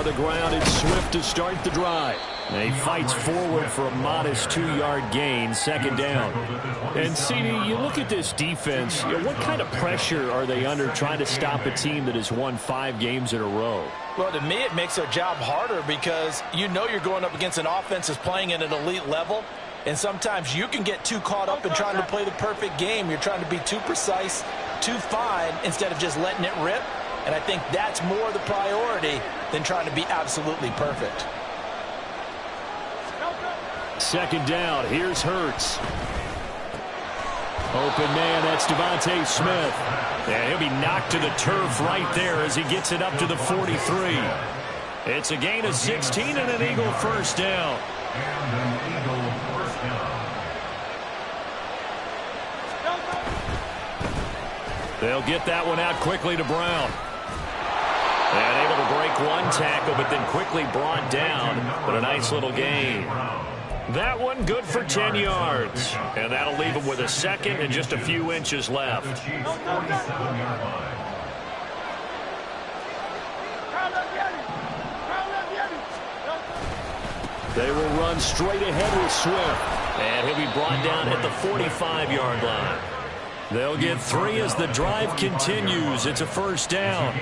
on the ground. It's Swift to start the drive. And he fights forward for a modest 2-yard gain, second down. And, CD, you look at this defense, what kind of pressure are they under trying to stop a team that has won 5 games in a row? Well, to me, it makes their job harder because you know you're going up against an offense that's playing at an elite level. And sometimes you can get too caught up in trying to play the perfect game. You're trying to be too precise, too fine, instead of just letting it rip. And I think that's more the priority than trying to be absolutely perfect. Second down, here's Hurts. Open man, that's Devontae Smith. And he'll be knocked to the turf right there as he gets it up to the 43. It's a gain of 16 and an Eagle first down. They'll get that one out quickly to Brown. And able to break one tackle, but then quickly brought down. But a nice little gain. That one good for 10 yards. And that'll leave him with a second and just a few inches left. They will run straight ahead with Swift. And he'll be brought down at the 45-yard line. They'll get 3 as the drive continues. It's a first down.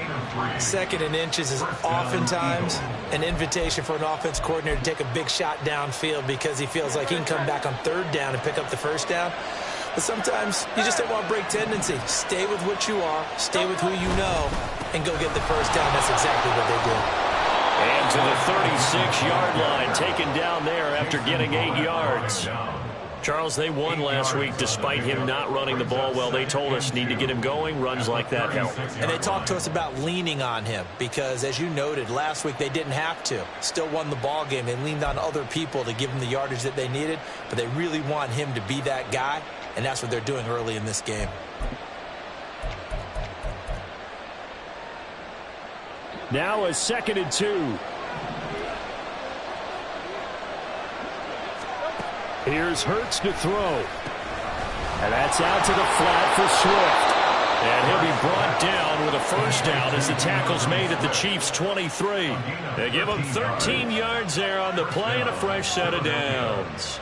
Second and inches is oftentimes an invitation for an offense coordinator to take a big shot downfield because he feels like he can come back on third down and pick up the first down. But sometimes you just don't want to break tendency. Stay with what you are, stay with who you know, and go get the first down. That's exactly what they do. And to the 36-yard line, taken down there after getting 8 yards. Charles, they won last week despite him not running the ball well. They told us need to get him going. Runs like that help. And they talked to us about leaning on him because, as you noted, last week they didn't have to. Still won the ball game. They leaned on other people to give them the yardage that they needed, but they really want him to be that guy, and that's what they're doing early in this game. Now a 2nd and 2. Here's Hurts to throw. And that's out to the flat for Swift. And he'll be brought down with a first down as the tackle's made at the Chiefs' 23. They give him 13 yards there on the play and a fresh set of downs.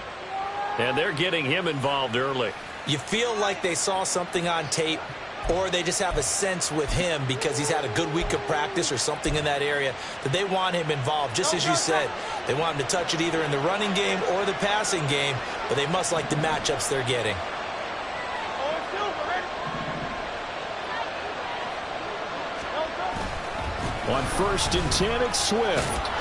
And they're getting him involved early. You feel like they saw something on tape, or they just have a sense with him because he's had a good week of practice or something in that area that they want him involved. Just as you said, they want him to touch it either in the running game or the passing game, but they must like the matchups they're getting. On 1st and 10, it's Swift.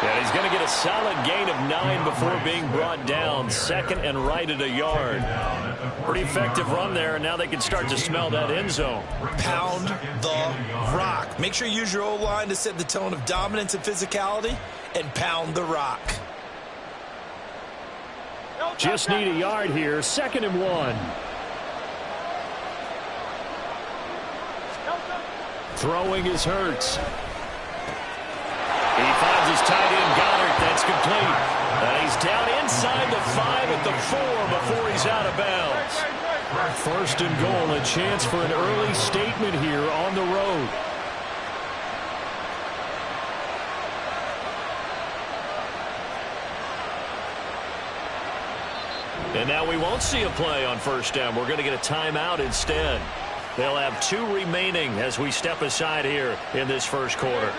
And he's going to get a solid gain of 9 before being brought down. 2nd and right at a yard. Pretty effective run there, and now they can start to smell that end zone. Pound the rock. Make sure you use your O-line to set the tone of dominance and physicality, and pound the rock. Just need a yard here. 2nd and 1. Throwing is Hurts. He finds his tight end, Goddard. That's complete. He's down inside the 5 at the 4 before he's out of bounds. 1st and goal, a chance for an early statement here on the road. And now we won't see a play on 1st down. We're going to get a timeout instead. They'll have 2 remaining as we step aside here in this first quarter.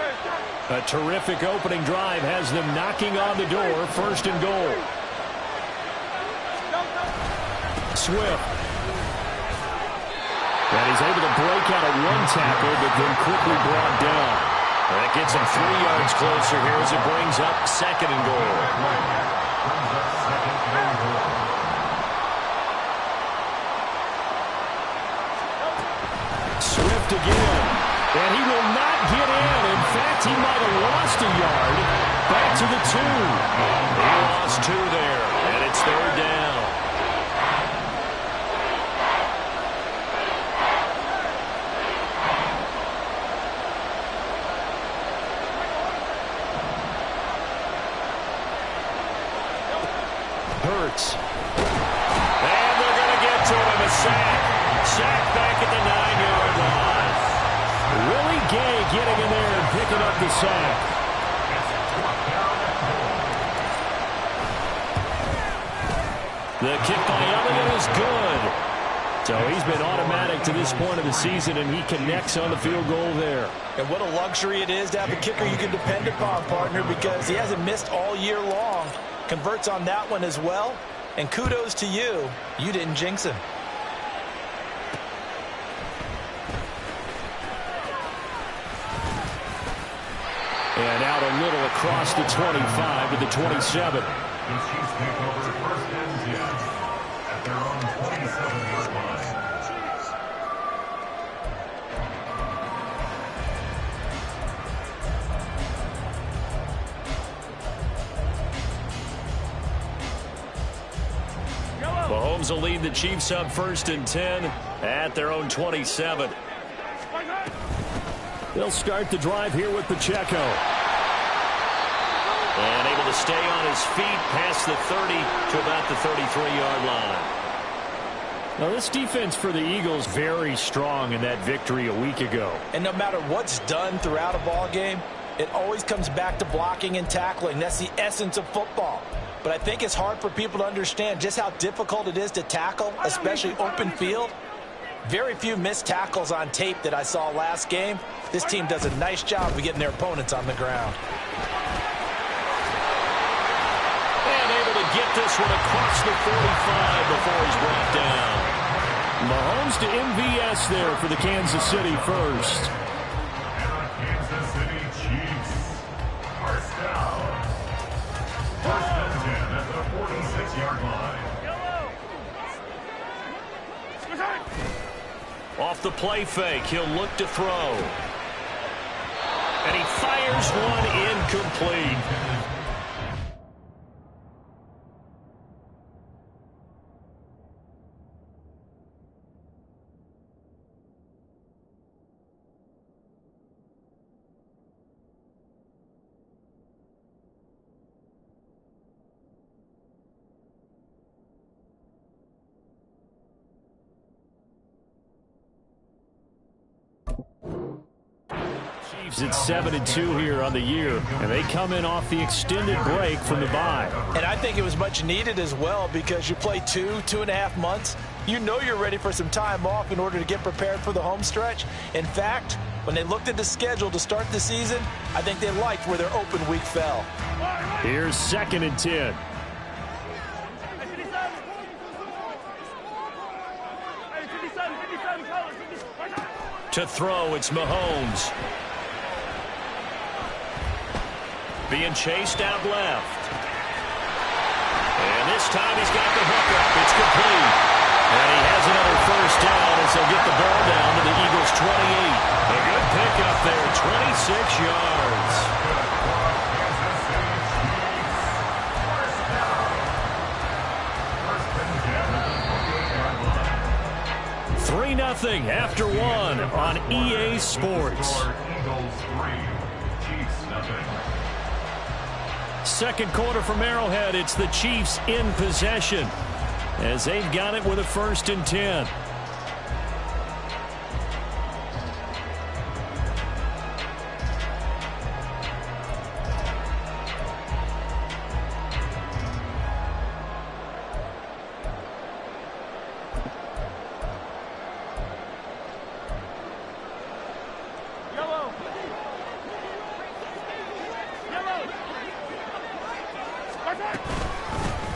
A terrific opening drive has them knocking on the door. 1st and goal. Swift. And he's able to break out of one tackle, but then quickly brought down. And that gets him 3 yards closer here as it brings up 2nd and goal. Swift again. And he will not get in. In fact, he might have lost a yard. Back to the 2. He lost 2 there, and it's 3rd down. Hurts. And they're going to get to him. A sack. Sack back at the 9-yard line. Willie Gay getting in there and picking up the sack. The kick by Elliott is good. So he's been automatic to this point of the season, and he connects on the field goal there. And what a luxury it is to have a kicker you can depend upon, partner, because he hasn't missed all year long. Converts on that one as well. And kudos to you. You didn't jinx him. And out a little across the 25 to the 27. The Chiefs take over first and 10 at their own 27-yard line. Mahomes will lead the Chiefs up first and 10 at their own 27. They'll start the drive here with Pacheco. And able to stay on his feet past the 30 to about the 33-yard line. Now, this defense for the Eagles very strong in that victory a week ago. And no matter what's done throughout a ball game, it always comes back to blocking and tackling. That's the essence of football. But I think it's hard for people to understand just how difficult it is to tackle, especially open field. Very few missed tackles on tape that I saw last game. This team does a nice job of getting their opponents on the ground. And able to get this one across the 45 before he's brought down. Mahomes to MVS there for the Kansas City first. And the Kansas City Chiefs. First down. First and 10 at the 46-yard line. Off the play fake, he'll look to throw. And he fires one incomplete. It's 7-2 here on the year, and they come in off the extended break from the bye. And I think it was much needed as well because you play 2.5 months. You know you're ready for some time off in order to get prepared for the home stretch. In fact, when they looked at the schedule to start the season, I think they liked where their open week fell. Here's 2nd and 10. To throw, it's Mahomes. Being chased out left. And this time he's got the hook up. It's complete. And he has another first down as they'll get the ball down to the Eagles' 28. A good pickup there, 26 yards. 3-0 after one on EA Sports. Second quarter from Arrowhead, it's the Chiefs in possession as they've got it with a 1st and 10.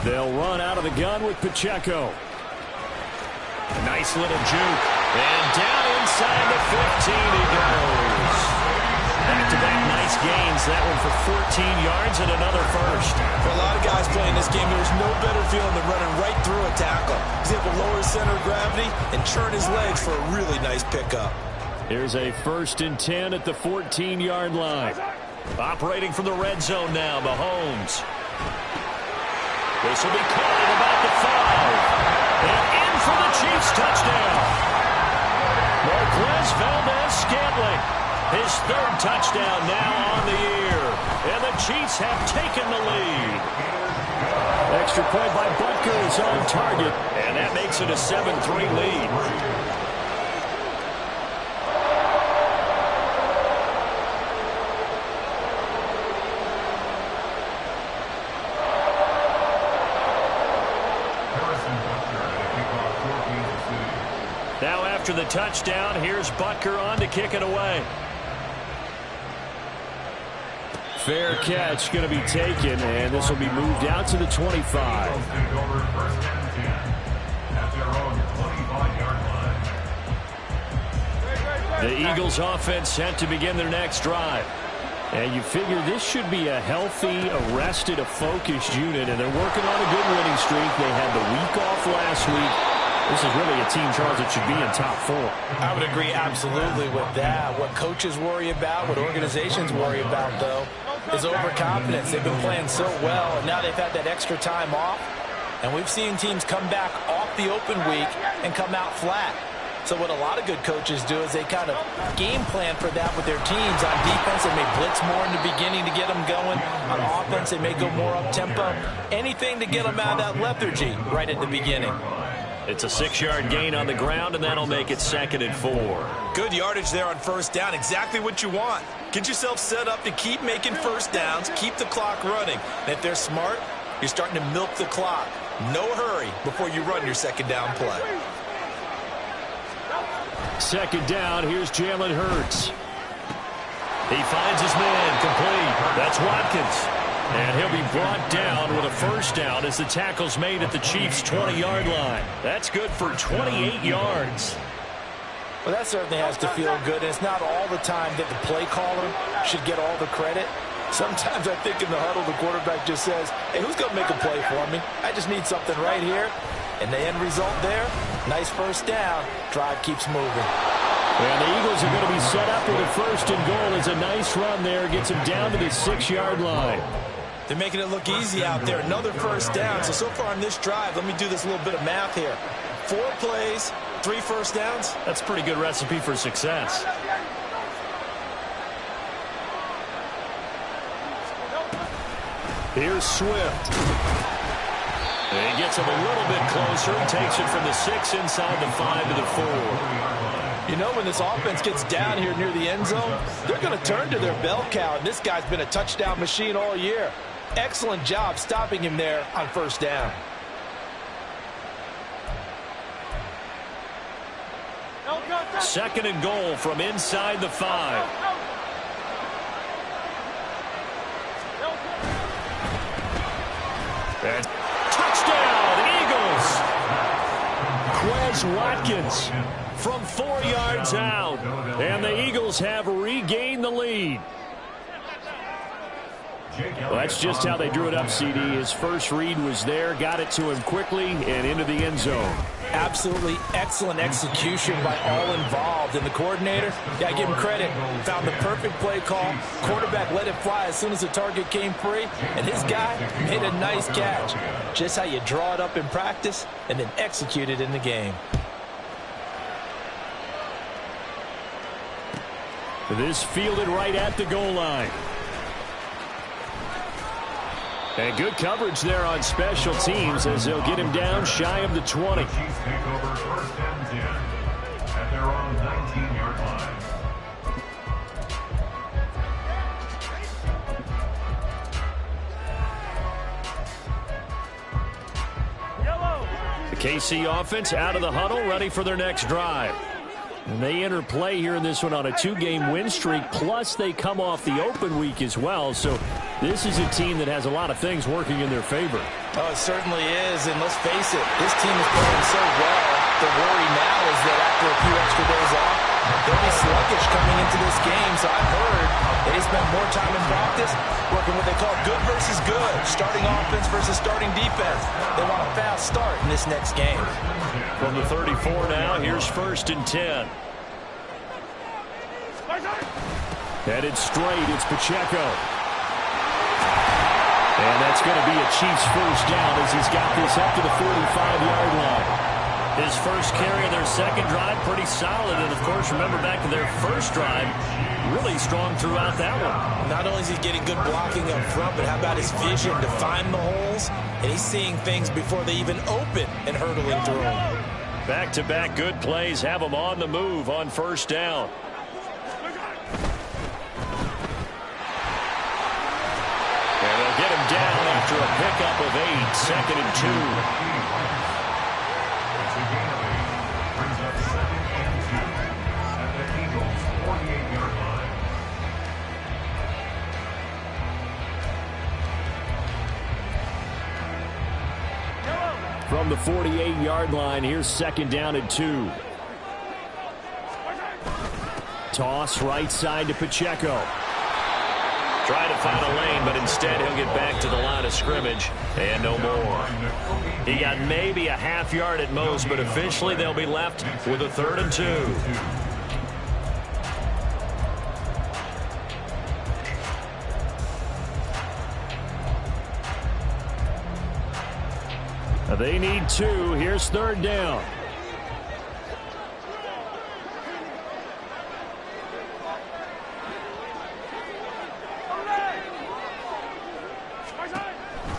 They'll run out of the gun with Pacheco. A nice little juke. And down inside the 15 he goes. Back-to-back nice gains. That one for 14 yards and another first. For a lot of guys playing this game, there's no better feeling than running right through a tackle. He's able to lower his center of gravity and churn his legs for a really nice pickup. Here's a 1st and 10 at the 14-yard line. Operating from the red zone now, Mahomes. This will be caught at about the 5. And in for the Chiefs touchdown. Marquez Valdez-Scantling. His 3rd touchdown now on the year. And the Chiefs have taken the lead. Extra point by Butker is on target. And that makes it a 7-3 lead. after the touchdown. Here's Butker on to kick it away. Fair catch going to be taken, and this will be moved out to the 25. The Eagles offense set to begin their next drive. And you figure this should be a healthy, arrested, a focused unit, and they're working on a good winning streak. They had the week off last week. This is really a team, Charles, that should be in top 4. I would agree absolutely with that. What coaches worry about, what organizations worry about, though, is overconfidence. They've been playing so well, and now they've had that extra time off. And we've seen teams come back off the open week and come out flat. So what a lot of good coaches do is they kind of game plan for that with their teams. On defense, they may blitz more in the beginning to get them going. On offense, they may go more up-tempo. Anything to get them out of that lethargy right at the beginning. It's a 6-yard gain on the ground, and that'll make it 2nd and 4. Good yardage there on first down. Exactly what you want. Get yourself set up to keep making first downs, keep the clock running. And if they're smart, you're starting to milk the clock. No hurry before you run your second down play. 2nd down, here's Jalen Hurts. He finds his man, complete. That's Watkins. And he'll be brought down with a first down as the tackle's made at the Chiefs' 20-yard line. That's good for 28 yards. Well, that certainly has to feel good. And it's not all the time that the play caller should get all the credit. Sometimes I think in the huddle, the quarterback just says, hey, who's going to make a play for me? I just need something right here. And the end result there, nice first down. Drive keeps moving. And the Eagles are going to be set up with a 1st and goal. As a nice run there, gets him down to the 6-yard line. They're making it look easy out there. Another first down. So far on this drive, let me do this little bit of math here. 4 plays, 3 first downs. That's a pretty good recipe for success. Here's Swift. And he gets him a little bit closer. He takes it from the 6 inside the 5 to the 4. You know, when this offense gets down here near the end zone, they're going to turn to their bell cow. And this guy's been a touchdown machine all year. Excellent job stopping him there on first down. Second and goal from inside the 5. And touchdown, Eagles! Quez Watkins from 4 yards out. And the Eagles have regained the lead. Well, that's just how they drew it up, CD. His first read was there, got it to him quickly, and into the end zone. Absolutely excellent execution by all involved. And the coordinator, yeah, give him credit, found the perfect play call. Quarterback let it fly as soon as the target came free, and his guy made a nice catch. Just how you draw it up in practice and then execute it in the game. This fielded right at the goal line. And good coverage there on special teams as they'll get him down shy of the 20. Chiefs take over 1st and 10 at their own 19-yard line. The KC offense out of the huddle, ready for their next drive. And they enter play here in this one on a 2-game win streak, plus they come off the open week as well. So this is a team that has a lot of things working in their favor. Oh, it certainly is, and let's face it, this team is playing so well. The worry now is that after a few extra days off, they'll be sluggish coming into this game. So I've heard they spend more time in practice working what they call good versus good, starting offense versus starting defense. They want a fast start in this next game. From the 34 now, here's 1st and 10. Headed straight, it's Pacheco. And that's going to be a Chiefs first down as he's got this up to the 45-yard line. His first carry of their second drive, pretty solid. And, of course, remember back to their first drive, really strong throughout that one. Not only is he getting good blocking up front, but how about his vision to find the holes? And he's seeing things before they even open and hurdling through them. Back-to-back good plays have him on the move on first down. And they'll get him down after a pickup of 8, 2nd and 2. It's a gain of 8. Brings up 2nd and From the 48-yard line, here's second down and 2. Toss right side to Pacheco. Trying to find a lane, but instead he'll get back to the line of scrimmage and no more. He got maybe a half yard at most, but officially they'll be left with a 3rd and 2. They need 2. Here's 3rd down.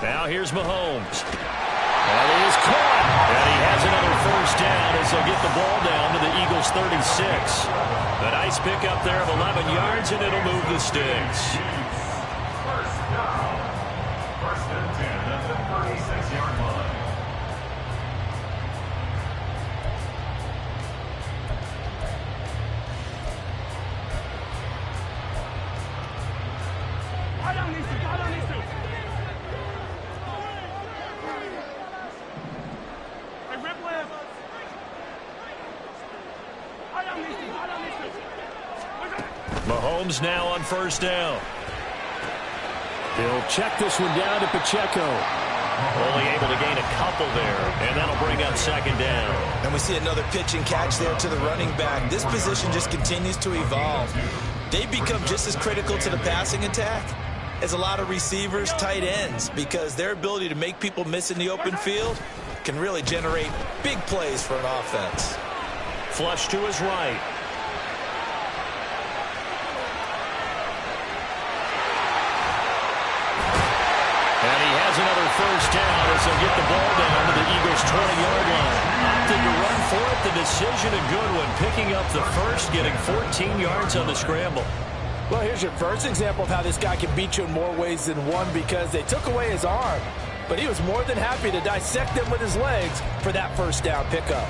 Now here's Mahomes. And he is caught. And he has another 1st down as they'll get the ball down to the Eagles' 36. A nice pickup there of 11 yards, and it'll move the sticks. First down. 1st and 10 at the 36-yard line. Mahomes now on 1st down. He'll check this one down to Pacheco. Only able to gain a couple there, and that'll bring up 2nd down. And we see another pitch and catch there to the running back. This position just continues to evolve. They become just as critical to the passing attack as a lot of receivers, tight ends, because their ability to make people miss in the open field can really generate big plays for an offense. Flush to his right. And he has another 1st down as they'll get the ball down to the Eagles' 20-yard line. Opted to run for it. The decision a good one. Picking up the 1st, getting 14 yards on the scramble. Well, here's your first example of how this guy can beat you in more ways than one, because they took away his arm, but he was more than happy to dissect them with his legs for that 1st down pickup.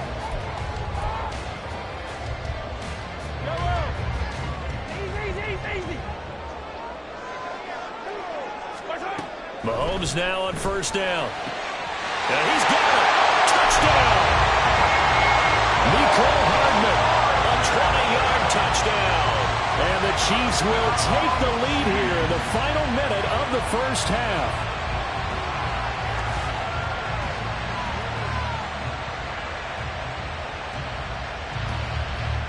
Mahomes now on 1st down. And he's got it. Touchdown. Mecole Hardman, a 20-yard touchdown. And the Chiefs will take the lead here in the final minute of the 1st half.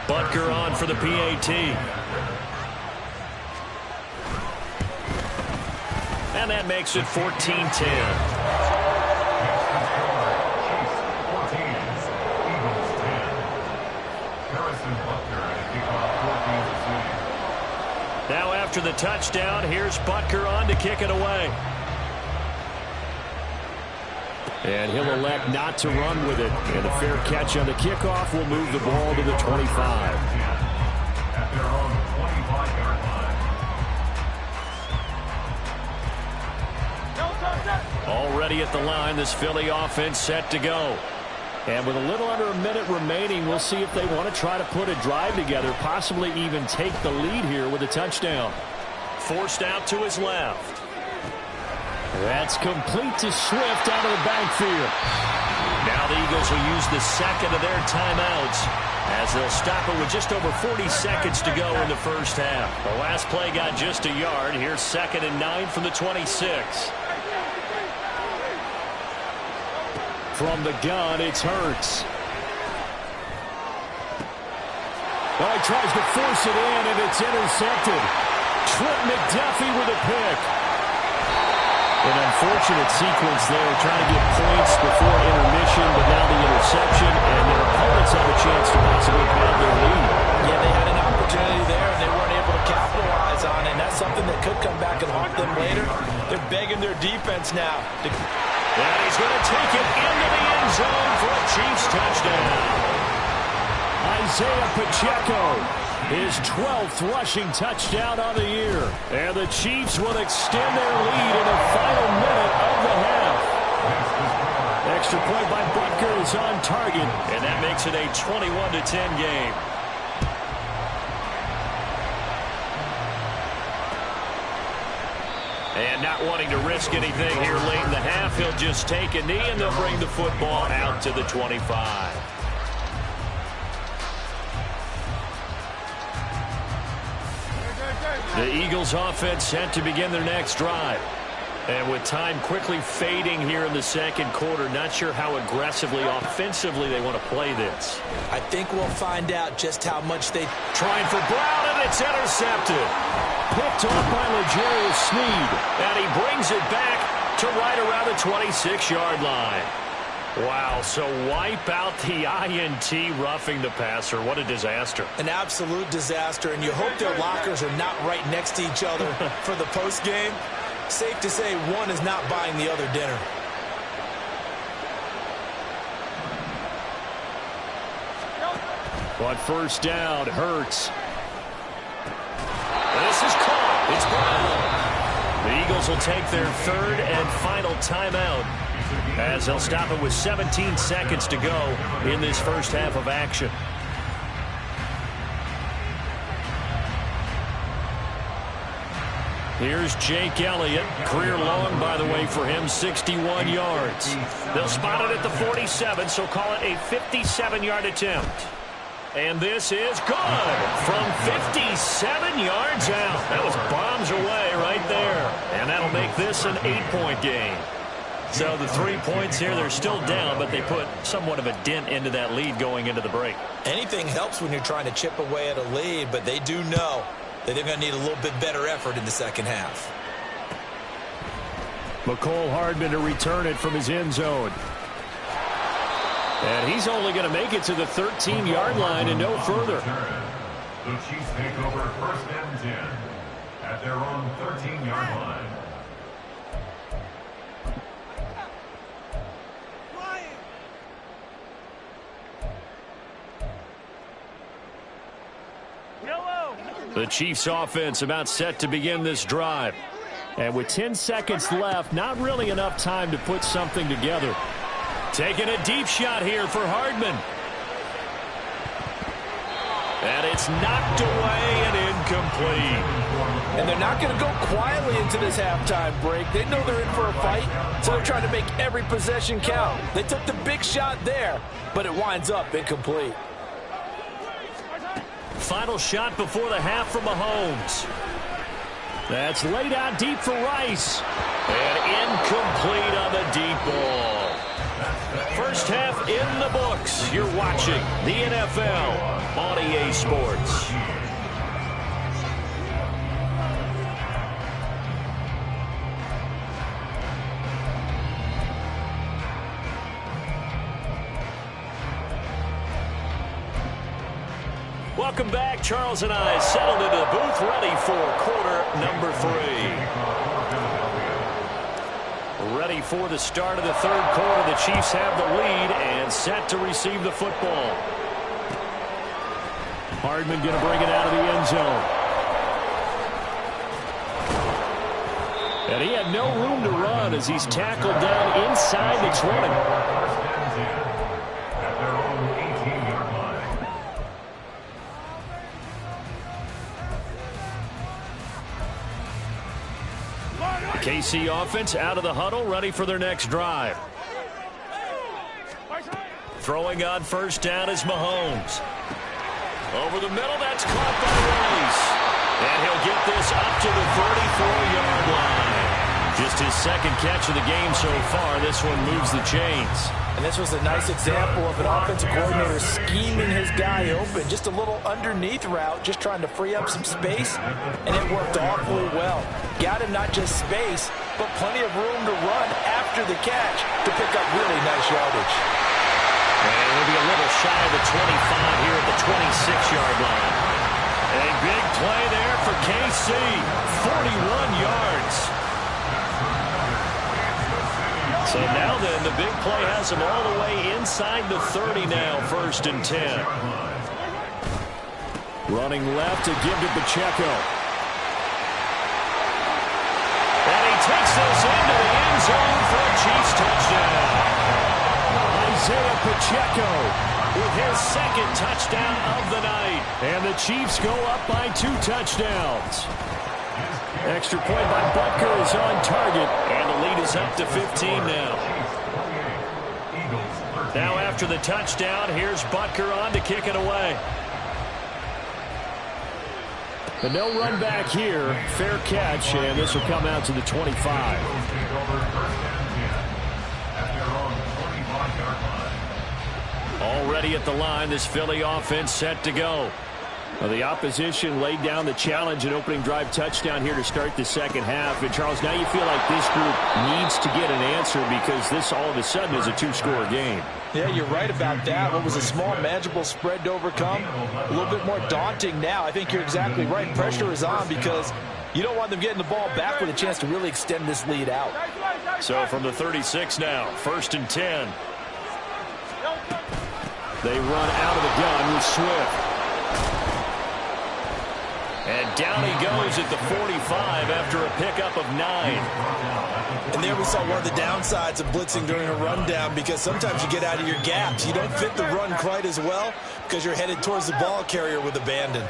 Butker on for the PAT. And that makes it 14-10. Now after the touchdown, here's Butker on to kick it away. And he'll elect not to run with it. And a fair catch on the kickoff will move the ball to the 25. At their own 25-yard line. Already at the line, this Philly offense set to go. And with a little under a minute remaining, we'll see if they want to try to put a drive together, possibly even take the lead here with a touchdown. Forced out to his left. That's complete to Swift out of the backfield. Now the Eagles will use the second of their timeouts as they'll stop it with just over 40 seconds to go in the 1st half. The last play got just a yard. Here's 2nd and 9 from the 26. From the gun, it's Hurts. Oh, he tries to force it in, and it's intercepted. Trent McDuffie with a pick. An unfortunate sequence there, trying to get points before intermission, but now the interception, and their opponents have a chance to possibly pad their lead. Yeah, they had an opportunity there, and they weren't able to capitalize on it, and that's something that could come back and haunt them later. They're begging their defense now. And he's going to take it into the end zone for a Chiefs touchdown. Isaiah Pacheco, his 12th rushing touchdown on the year. And the Chiefs will extend their lead in the final minute of the half. Extra point by Butker is on target, and that makes it a 21-10 game. And not wanting to risk anything here late in the half, he'll just take a knee, and they'll bring the football out to the 25. The Eagles offense set to begin their next drive. And with time quickly fading here in the second quarter, not sure how aggressively, offensively they want to play this. I think we'll find out just how much they... Trying for Brown, and it's intercepted. Picked off by L'Jarius Sneed. And he brings it back to right around the 26-yard line. Wow, so wipe out the INT, roughing the passer. What a disaster. An absolute disaster, and you hope their lockers are not right next to each other for the postgame. Safe to say one is not buying the other dinner. On first down, Hurts. This is caught. It's Brown. The Eagles will take their third and final timeout as they'll stop it with 17 seconds to go in this first half of action. Here's Jake Elliott. Career long, by the way, for him, 61 yards. They'll spot it at the 47, so call it a 57-yard attempt. And this is good from 57 yards out. That was bombs away right there. And that'll make this an 8-point game. So the 3 points here, they're still down, but they put somewhat of a dent into that lead going into the break. Anything helps when you're trying to chip away at a lead, but they do know that they're going to need a little bit better effort in the second half. McCole Hardman to return it from his end zone. And he's only going to make it to the 13-yard line and no further. The Chiefs take over first and 10 at their own 13-yard line. The Chiefs offense about set to begin this drive. And with 10 seconds left, not really enough time to put something together. Taking a deep shot here for Hardman. And it's knocked away and incomplete. And they're not going to go quietly into this halftime break. They know they're in for a fight, so they're trying to make every possession count. They took the big shot there, but it winds up incomplete. Final shot before the half from Mahomes. That's laid out deep for Rice. And incomplete on the deep ball. First half in the books. You're watching the NFL on EA Sports. Welcome back. Charles and I settled into the booth, ready for quarter number 3. Ready for the start of the third quarter. The Chiefs have the lead and set to receive the football. Hardman going to bring it out of the end zone. And he had no room to run as he's tackled down inside the 20. KC offense out of the huddle, ready for their next drive. Throwing on first down is Mahomes. Over the middle, that's caught by Rice. And he'll get this up to the 34-yard line. Just his second catch of the game so far. This one moves the chains. And this was a nice example of an offensive coordinator scheming his guy open. Just a little underneath route, just trying to free up some space, and it worked awfully well. Got him not just space, but plenty of room to run after the catch to pick up really nice yardage. And we'll be a little shy of the 25 here at the 26-yard line. A big play there for KC. 41 yards. So now then, the big play has him all the way inside the 30 now, first and 10. Running left to give to Pacheco. And he takes this into the end zone for a Chiefs touchdown. Isaiah Pacheco with his second touchdown of the night. And the Chiefs go up by 2 touchdowns. Extra point by Butker is on target, and the lead is up to 15 now. Now after the touchdown, here's Butker on to kick it away. But no run back here. Fair catch, and this will come out to the 25. Already at the line, this Philly offense set to go. Well, the opposition laid down the challenge and opening drive touchdown here to start the second half. And, Charles, now you feel like this group needs to get an answer because this all of a sudden is a two-score game. Yeah, you're right about that. What was a small, manageable spread to overcome, a little bit more daunting now. I think you're exactly right. Pressure is on because you don't want them getting the ball back with a chance to really extend this lead out. So from the 36 now, 1st and 10. They run out of the gun with Swift. And down he goes at the 45 after a pickup of 9. And there we saw one of the downsides of blitzing during a rundown because sometimes you get out of your gaps. You don't fit the run quite as well because you're headed towards the ball carrier with abandon.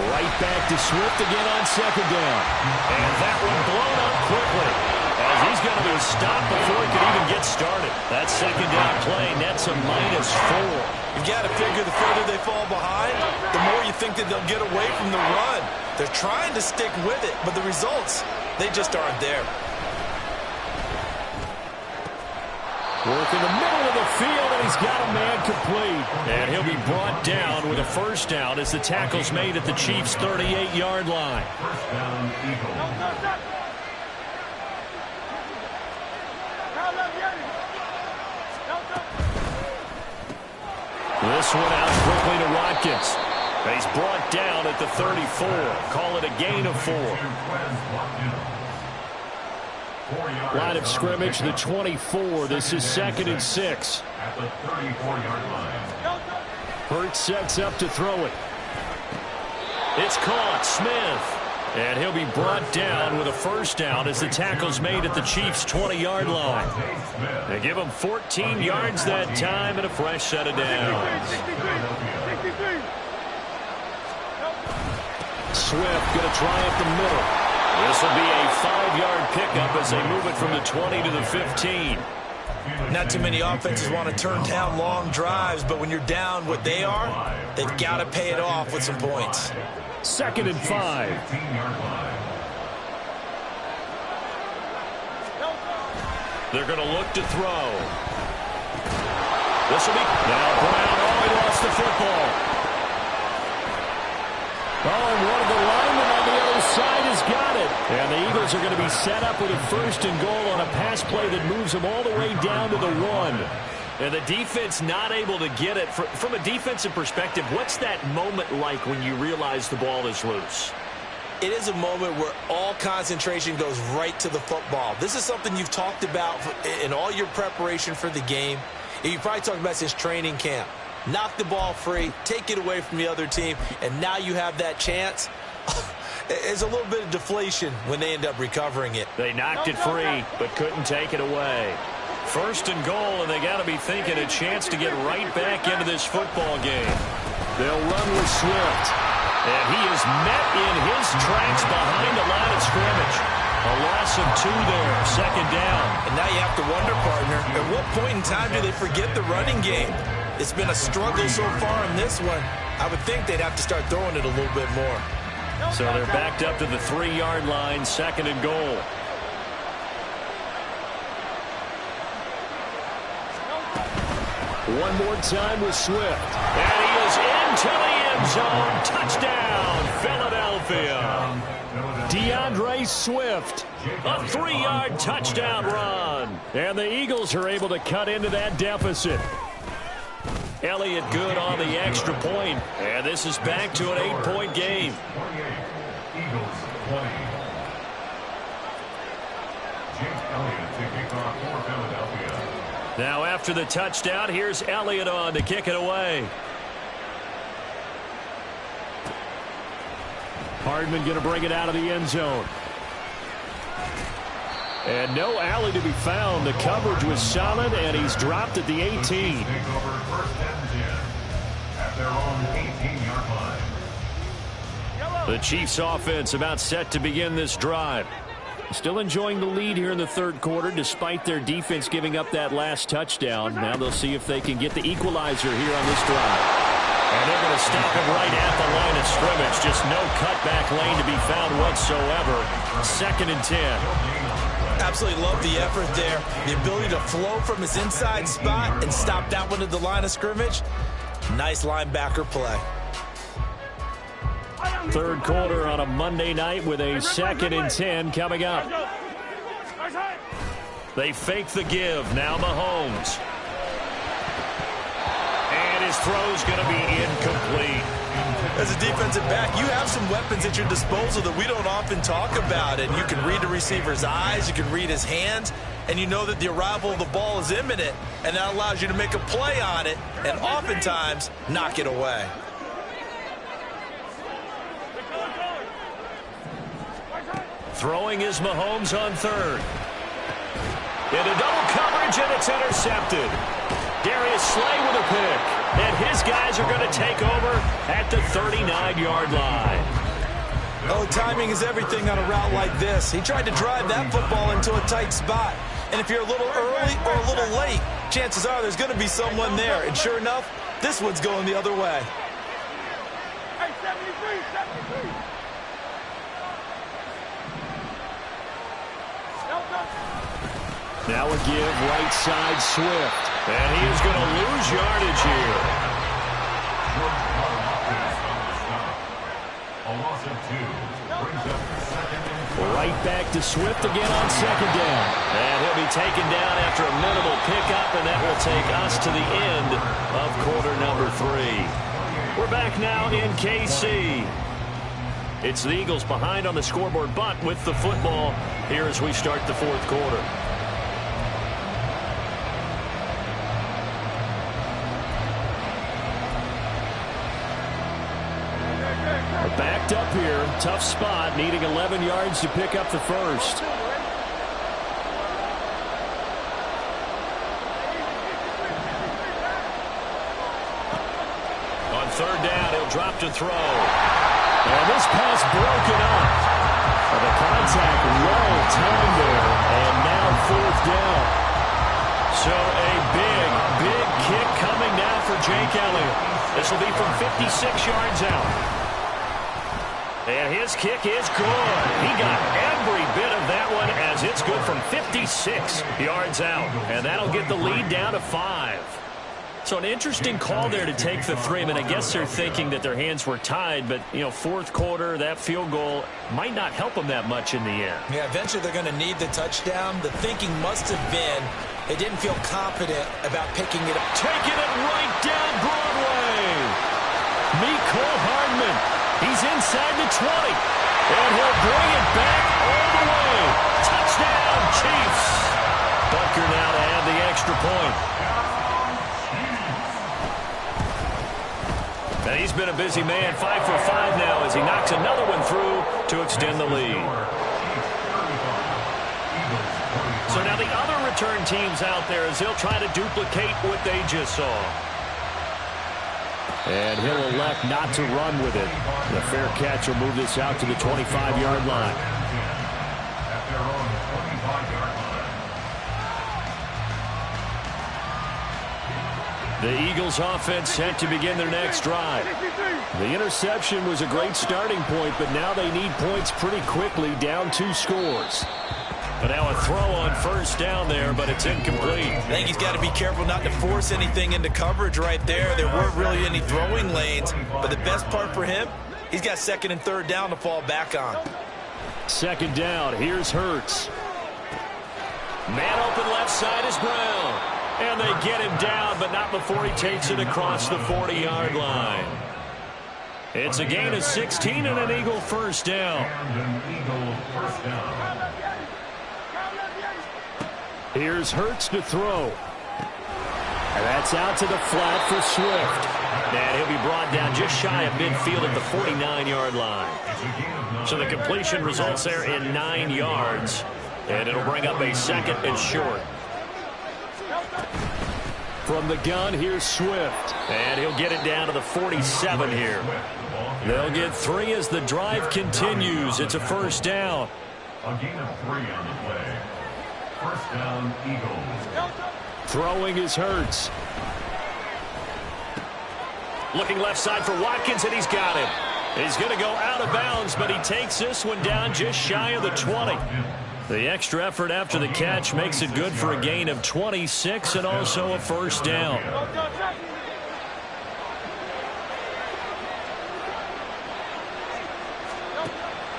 Right back to Swift again on 2nd down. And that one blown up quickly. As he's going to be stopped before he could even get started. That 2nd down play nets a -4. You've got to figure the further they fall behind, the more you think that they'll get away from the run. They're trying to stick with it, but the results, they just aren't there. Work in the middle of the field, and he's got a man complete. And he'll be brought down with a 1st down as the tackle's made at the Chiefs' 38-yard line. This one out quickly to Watkins. He's brought down at the 34. Call it a gain of 4. Line of scrimmage, the 24. This is 2nd and 6. At the 34-yard line. Hurts sets up to throw it. It's caught. Smith. And he'll be brought down with a 1st down as the tackle's made at the Chiefs' 20-yard line. They give him 14 yards that time and a fresh set of downs. Swift going to try up the middle. This will be a 5-yard pickup as they move it from the 20 to the 15. Not too many offenses want to turn down long drives, but when you're down what they are, they've got to pay it off with some points. 2nd and 5. They're going to look to throw. This will be now Brown. Oh, he lost the football. Oh, and one of the linemen on the other side has got it. And the Eagles are going to be set up with a 1st and goal on a pass play that moves them all the way down to the 1. And the defense not able to get it. From a defensive perspective, what's that moment like when you realize the ball is loose? It is a moment where all concentration goes right to the football. This is something you've talked about in all your preparation for the game. You probably talked about since training camp. Knock the ball free, take it away from the other team, and now you have that chance. It's a little bit of deflation when they end up recovering it. They knocked it free, but couldn't take it away. 1st and goal, and they got to be thinking a chance to get right back into this football game. They'll run with Swift. And he is met in his tracks behind the line of scrimmage. A loss of 2 there, 2nd down. And now you have to wonder, partner, at what point in time do they forget the running game? It's been a struggle so far in this one. I would think they'd have to start throwing it a little bit more. So they're backed up to the 3-yard line, 2nd and goal. One more time with Swift. And he is into the end zone. Touchdown, Philadelphia. DeAndre Swift, a 3-yard touchdown run. And the Eagles are able to cut into that deficit. Elliott good on the extra point. And this is back to an 8-point game. Eagles 20. Jake Elliott to kick off for Philadelphia. Now after the touchdown, here's Elliott on to kick it away. Hardman going to bring it out of the end zone. And no alley to be found. The coverage was solid, and he's dropped at the 18. Take over first and 10 at their own 18-yard line. The Chiefs offense about set to begin this drive. Still enjoying the lead here in the third quarter despite their defense giving up that last touchdown. Now they'll see if they can get the equalizer here on this drive. And they're going to stop it right at the line of scrimmage. Just no cutback lane to be found whatsoever. 2nd and 10. Absolutely love the effort there. The ability to flow from his inside spot and stop that one at the line of scrimmage. Nice linebacker play. Third quarter on a Monday night with a 2nd and 10 coming up. They fake the give. Now Mahomes. And his throw's going to be incomplete. As a defensive back, you have some weapons at your disposal that we don't often talk about. And you can read the receiver's eyes, you can read his hands, and you know that the arrival of the ball is imminent. And that allows you to make a play on it and oftentimes knock it away. Throwing is Mahomes on third. Into double coverage, and it's intercepted. Darius Slay with a pick. And his guys are going to take over at the 39-yard line. Oh, timing is everything on a route like this. He tried to drive that football into a tight spot. And if you're a little early or a little late, chances are there's going to be someone there. And sure enough, this one's going the other way. Hey, 73. Now a give right side Swift. And he is going to lose yardage here. A loss of 2 brings up 2nd and 12. Right back to Swift again on 2nd down. And he'll be taken down after a minimal pickup, and that will take us to the end of quarter number 3. We're back now in KC. It's the Eagles behind on the scoreboard, but with the football here as we start the fourth quarter. Backed up here, tough spot, needing 11 yards to pick up the first. On third down, he'll drop to throw. And this pass broken up. The contact well timed there, and now fourth down. So a big kick coming now for Jake Elliott. This will be from 56 yards out. And his kick is good. He got every bit of that one as it's good from 56 yards out. And that'll get the lead down to 5. So an interesting call there to take the 3. I mean, I guess they're thinking that their hands were tied, but, you know, fourth quarter, that field goal might not help them that much in the end. Yeah, eventually they're going to need the touchdown. The thinking must have been they didn't feel confident about picking it up. Taking it right down Broadway. Mecole Hardman. He's inside the 20. And he'll bring it back all the way. Touchdown, Chiefs. Butker now to add the extra point. Now he's been a busy man, 5 for 5 now as he knocks another one through to extend the lead. So now the other return teams out there as they'll try to duplicate what they just saw. And he'll elect not to run with it. The fair catch will move this out to the 25-yard line. At their own 25-yard line. The Eagles offense set to begin their next drive. The interception was a great starting point, but now they need points pretty quickly, down 2 scores. But now a throw on first down there, but it's incomplete. I think he's got to be careful not to force anything into coverage right there. There weren't really any throwing lanes, but the best part for him, he's got 2nd and 3rd down to fall back on. 2nd down, here's Hurts. Man open left side is Brown. And they get him down, but not before he takes it across the 40-yard line. It's a gain of 16 and an Eagle first down. Here's Hurts to throw. And that's out to the flat for Swift. And he'll be brought down just shy of midfield at the 49-yard line. So the completion results there in 9 yards. And it'll bring up a second and short. From the gun, here's Swift. And he'll get it down to the 47 here. They'll get 3 as the drive continues. It's a first down. A gain of 3 on the play. First down, Eagles. Throwing is Hurts. Looking left side for Watkins, and he's got him. He's going to go out of bounds, but he takes this one down just shy of the 20. The extra effort after the catch makes it good for a gain of 26 and also a first down.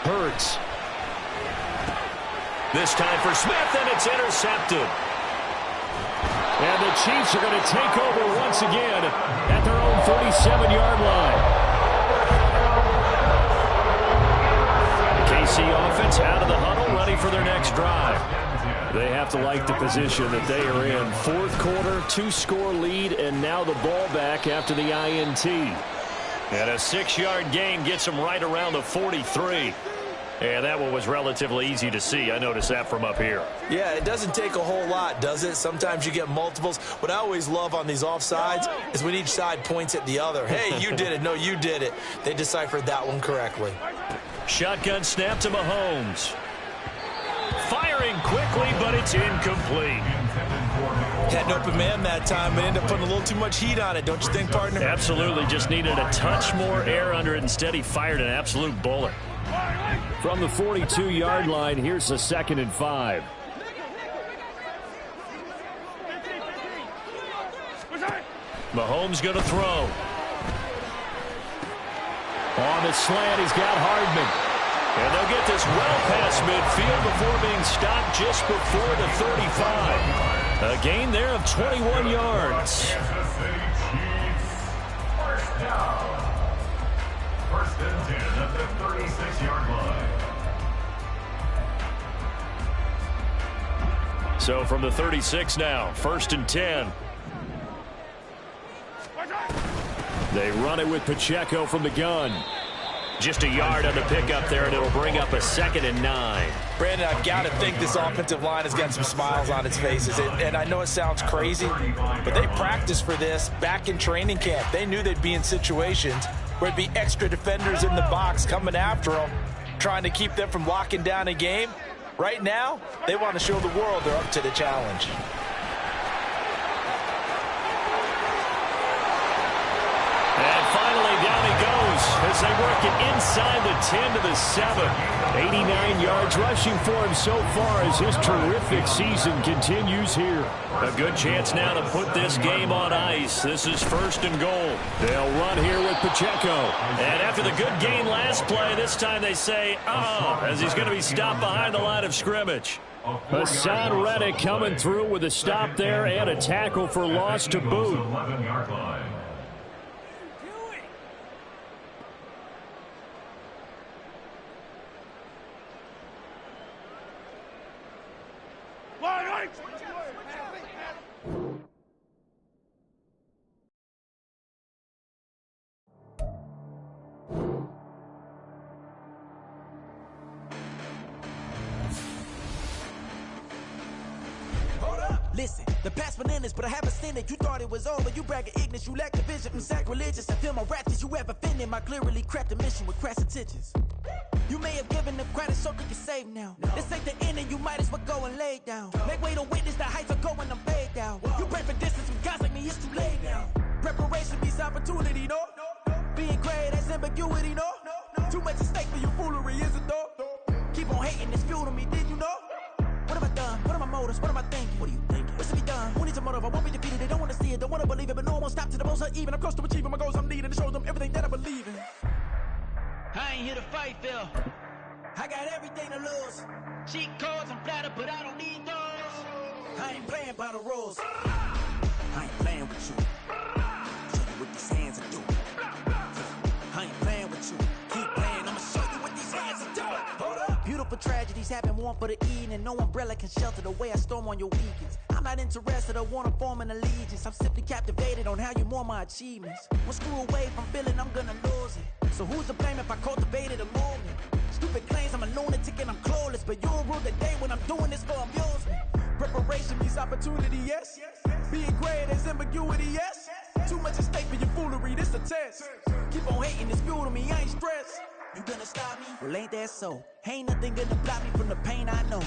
Hurts. This time for Smith, and it's intercepted. And the Chiefs are going to take over once again at their own 47-yard line. The KC offense out of the huddle, ready for their next drive. They have to like the position that they are in. Fourth quarter, 2-score lead, and now the ball back after the INT. And a 6-yard gain gets them right around the 43. And that one was relatively easy to see. I noticed that from up here. Yeah, it doesn't take a whole lot, does it? Sometimes you get multiples. What I always love on these offsides is when each side points at the other. Hey, you did it. No, you did it. They deciphered that one correctly. Shotgun snap to Mahomes. Firing quickly, but it's incomplete. Had an open man that time, but ended up putting a little too much heat on it, don't you think, partner? Absolutely. Just needed a touch more air under it. Instead, he fired an absolute bullet. From the 42-yard line, here's the 2nd and 5. Mahomes going to throw. On the slant, he's got Hardman. And they'll get this well past midfield before being stopped just before the 35. A gain there of 21 yards. First and 10 at the 36-yard line. So from the 36 now, 1st and 10. They run it with Pacheco from the gun. Just a yard on the pickup there, and it'll bring up a 2nd and 9. Brandon, I've got to think this offensive line has got some smiles on its faces. And I know it sounds crazy, but they practiced for this back in training camp. They knew they'd be in situations where it'd be extra defenders in the box coming after them, trying to keep them from locking down a game. Right now, they want to show the world they're up to the challenge. And finally, down he goes as they work it inside the 10 to the 7. 89 yards rushing for him so far as his terrific season continues here. A good chance now to put this game on ice. This is 1st and goal. They'll run here with Pacheco. And after the good game last play, this time they say, as he's going to be stopped behind the line of scrimmage. Hassan Reddick coming through with a stop there and a tackle for loss to boot. 11-yard line. Listen, the past bananas, but I haven't seen it. You thought it was over, you bragging ignorance, you lack the vision. I'm sacrilegious, I feel my wrath. Did you ever offended my clearly crafted mission with crass intentions? You may have given them credit so they can save now. This ain't the end and you might as well go and lay down. Make way to witness the heights are going, I'm paid down. You pray for distance from guys like me, it's too late now. Preparation beats opportunity, no? Being great as ambiguity, no? Too much at stake for your foolery, is it though? Keep on hating, it's fuel to me, did you know? What have I done? What are my motives? What am I thinking? What are you thinking? What's to be done? Who needs a motive? I won't be defeated. They don't want to see it, don't want to believe it, but no one won't stop to the most even. I'm close to achieving my goals. I'm needing to show them everything that I believe in. I ain't here to fight, Phil. I got everything to lose. Cheat codes, I'm flattered, but I don't need those. I ain't playing by the rules. I ain't playing with you. Show you what these hands are doing. I ain't playing with you. Keep playing, I'ma show you what these hands are doing. Hold up. Beautiful tragedies happen, one for the evening. No umbrella can shelter the way I storm on your weekends. I'm not interested, I wanna form an allegiance. I'm simply captivated on how you mourn my achievements. One screw away from feeling I'm gonna lose it. So who's to blame if I cultivated a movement? Stupid claims I'm a lunatic and I'm clueless, but you'll rule the day when I'm doing this for amusement. Preparation means opportunity, yes. Being great is ambiguity, yes. Too much at stake for your foolery, this a test. Keep on hating, it's fuel to me, I ain't stressed. You gonna stop me? Well, ain't that so? Ain't nothing gonna block me from the pain I know. You